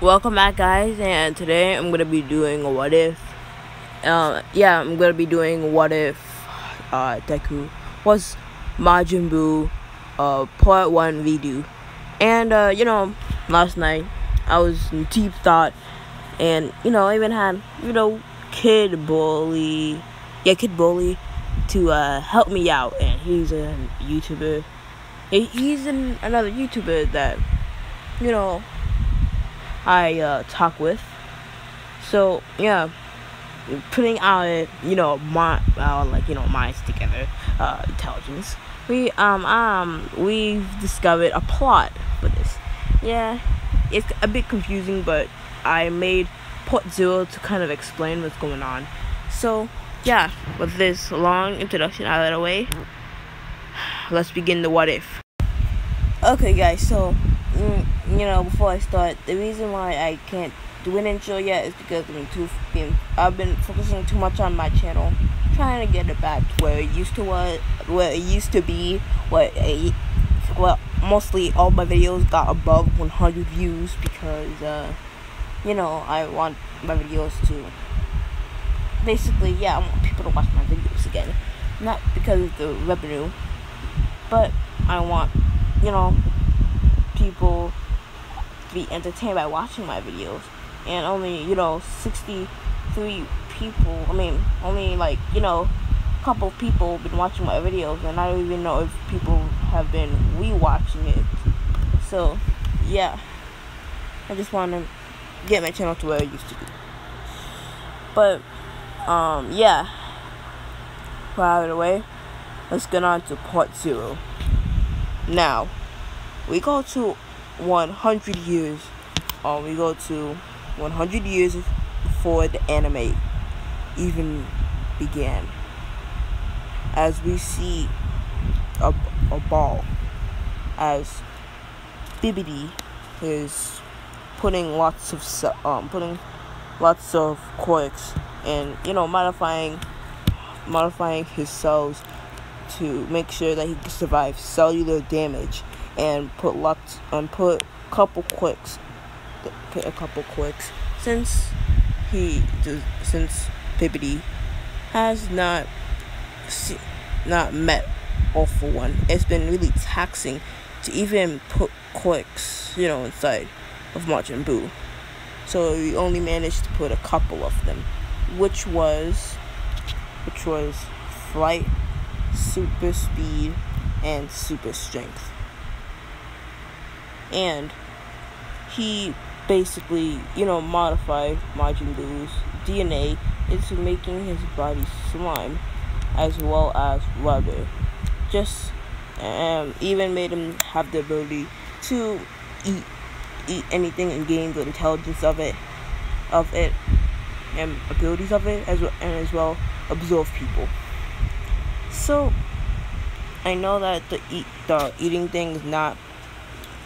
Welcome back, guys, and today I'm gonna be doing a what if. I'm gonna be doing what if Deku was Majin Buu, part 1 redo. And last night I was in deep thought, and I even had Kid Bully to help me out, and he's a YouTuber. He's another YouTuber that I talk with. So yeah, putting our minds together, intelligence. We've discovered a plot for this. Yeah, it's a bit confusing, but I made part 0 to kind of explain what's going on. So yeah, with this long introduction out of the way, let's begin the what if. Okay, guys, so before I start, the reason why I can't do an intro yet is because I've been focusing too much on my channel, trying to get it back to where it used to be. Mostly all my videos got above 100 views because I want my videos to I want people to watch my videos again, not because of the revenue, but I want people to be entertained by watching my videos. And only 63 people, only a couple people been watching my videos, and I don't even know if people have been rewatching it. So yeah, I just want to get my channel to where it used to be. But yeah, out of the way, let's get on to part 0. Now we go to 100 years. We go to 100 years before the anime even began, as we see a ball, as Bibidi is putting lots of quirks and modifying his cells to make sure that he can survive cellular damage, and put a couple quirks since Bibidi has not met all for one. It's been really taxing to even put quirks inside of Majin Buu, so we only managed to put a couple of them, which was flight, super speed, and super strength. And he basically modified Majin Buu's DNA into making his body slime as well as rubber. Just even made him have the ability to eat anything and gain the intelligence of it and abilities of it, as well absorb people. So I know that the eating thing is not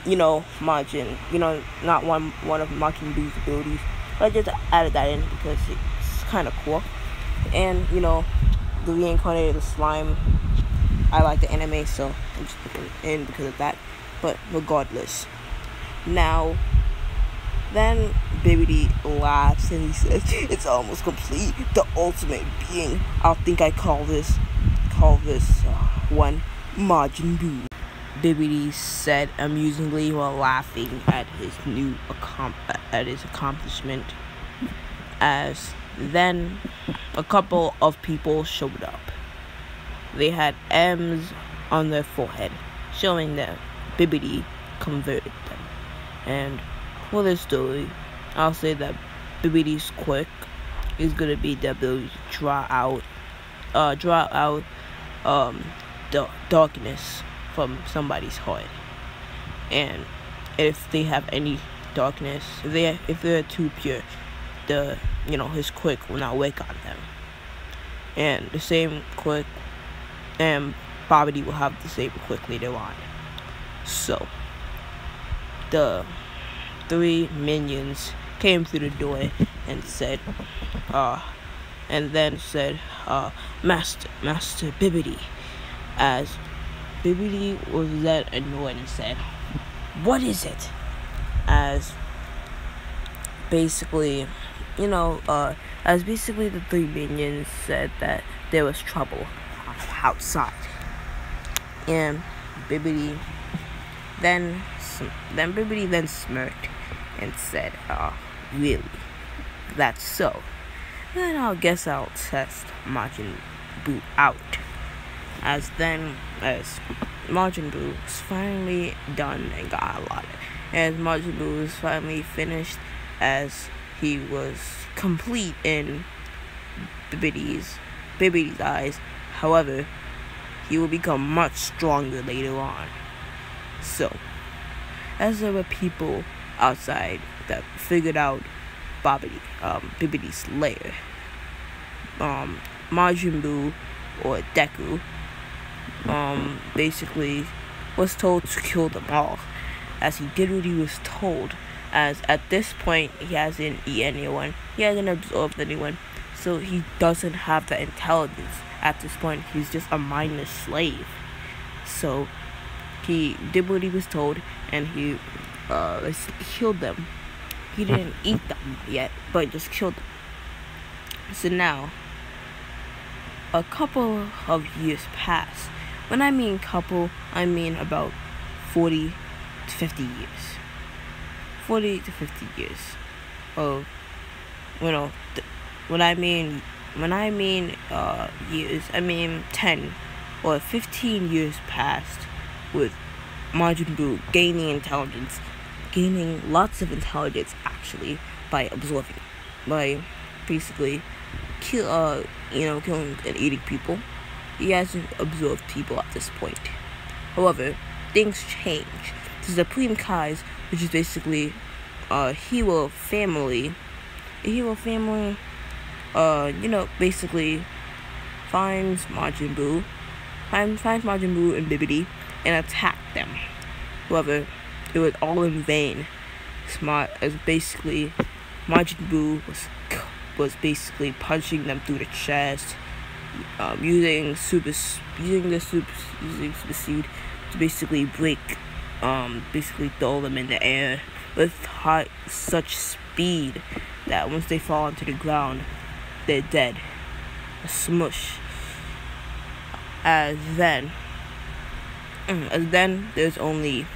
Majin, not one of Majin Buu's abilities, but I just added that in because it's kind of cool. And the reincarnated slime, I like the anime, so I'm just putting it in because of that. But regardless, now then Bibidi laughs and he says, "It's almost complete. The ultimate being. I think I call this one Majin Buu." Bibidi said amusingly while laughing at his accomplishment. As then a couple of people showed up. They had M's on their forehead, showing that Bibidi converted them. And for this story, I'll say that Bibidi's quirk is gonna be the ability to draw out darkness from somebody's heart. And if they have any darkness, if they're too pure, his quirk will not work on them. And the same quirk, and Bibidi will have the same quirk later on. So the 3 minions came through the door and said, Master Bibidi. As Bibidi was that annoyed and said, "What is it?" As basically, as basically the three minions said that there was trouble outside, and Bibbidi then smirked and said, really? That's so. Then I guess I'll test Majin Buu out. As Majin Buu was finally done and got allotted. As Majin Buu was finally finished, as he was complete in Bibbidi's eyes. However, he will become much stronger later on. So, as there were people outside that figured out Bibbidi's lair, Majin Buu, or Deku, basically was told to kill them all, as he did what he was told, as at this point he hasn't eaten anyone, he hasn't absorbed anyone, so he doesn't have the intelligence. At this point, he's just a mindless slave. So he did what he was told, and he killed them. He didn't eat them yet, but just killed them. So now, a couple of years pass. When I mean couple, I mean about 40 to 50 years. 40 to 50 years of, when I mean years, I mean 10 or 15 years passed with Majin Buu gaining lots of intelligence actually by basically killing and eating people. He hasn't absorbed people at this point. However, things change. The Supreme Kais, which is basically hero family, basically finds Majin Buu and Bibbidi and attack them. However, it was all in vain. As basically Majin Buu was basically punching them through the chest, using super seed to basically basically throw them in the air with such speed that once they fall onto the ground, they're dead. A smush. As then there's only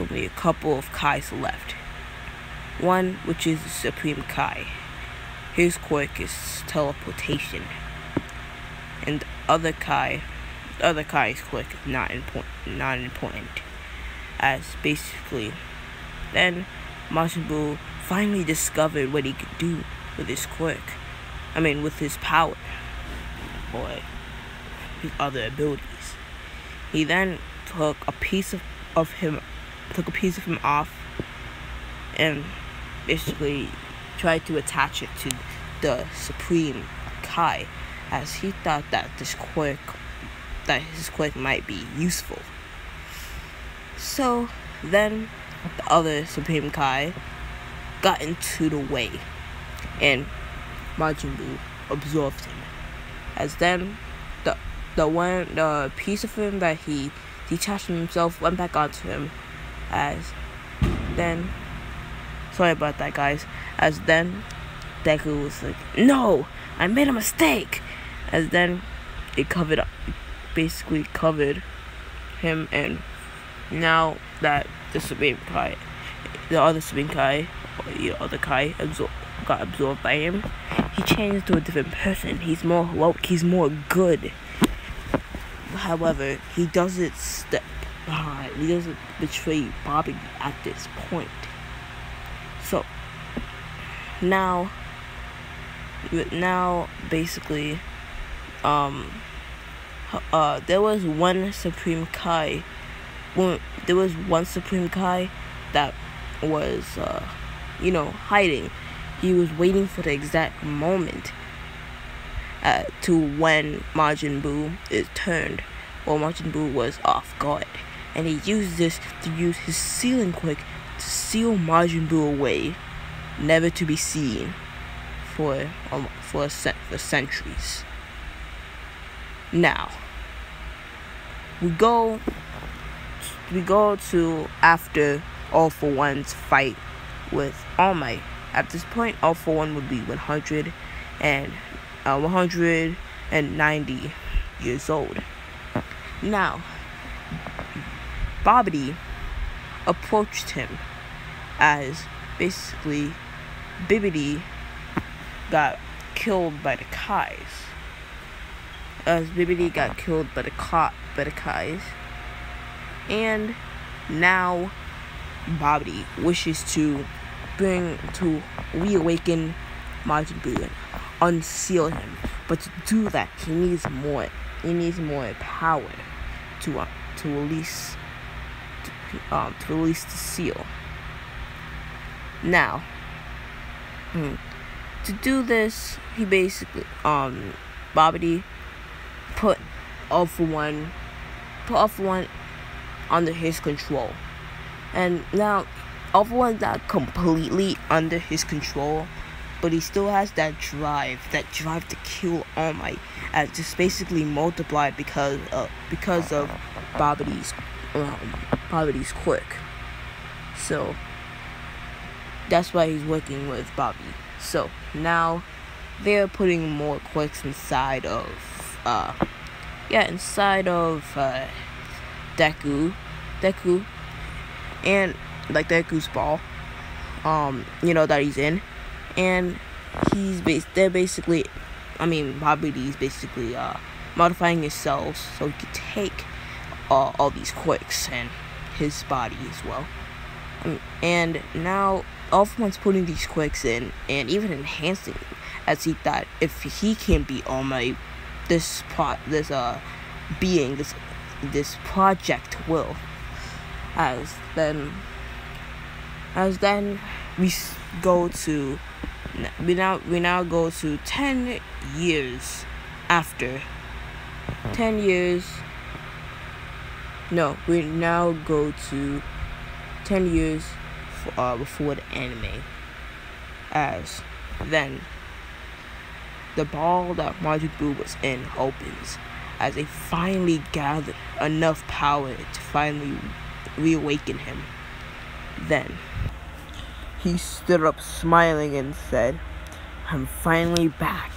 a couple of Kais left. One, which is the Supreme Kai. His quirk is teleportation, and the other Kai's quirk is not important. As basically, then Majin Buu finally discovered what he could do with his quirk. With his power or his other abilities. He then took a piece of him off and basically tried to attach it to the Supreme Kai, as he thought that his quirk might be useful. So then the other Supreme Kai got into the way, and Majin Buu absorbed him. As then the piece of him that he detached from himself went back onto him. As then, sorry about that, guys. As then Deku was like, "No, I made a mistake." As then it basically covered him, and now that the other Supreme Kai, or the other Kai got absorbed by him, he changed to a different person. He's more woke, he's more good. However, he doesn't step behind, he doesn't betray Bobby at this point. So now basically there was one Supreme Kai that was hiding. He was waiting for the exact moment to when Majin Buu is turned, while Majin Buu was off guard, and he used this to use his sealing quirk to seal Majin Buu away, never to be seen for centuries. Now we go we go to after All For One's fight with All Might. At this point, All For One would be 190 years old. Now, Babidi approached him as basically Bibidi got killed by the Kais. As Bibidi got killed by the Kais. And now Babidi wishes to reawaken Majin Buu and unseal him. But to do that, he needs more power to release the seal. Now, to do this, he basically Babidi put All For One under his control. And now All For One's not completely under his control, but he still has that drive to kill All Might, as just basically multiplied because of Babidi's quirk. So that's why he's working with Babidi. So now they're putting more quirks inside of Deku, and like Deku's ball, that he's in, and Babidi's basically modifying his cells so he could take all these quirks and his body as well. And now All For One's putting these quirks in and even enhancing them, as he thought if he can beat All Might, this project will. As then we now go to 10 years after. 10 years. No, we now go to 10 years before the anime. As then the ball that Majin Buu was in opens, as they finally gathered enough power to finally reawaken him. Then he stood up smiling and said, "I'm finally back.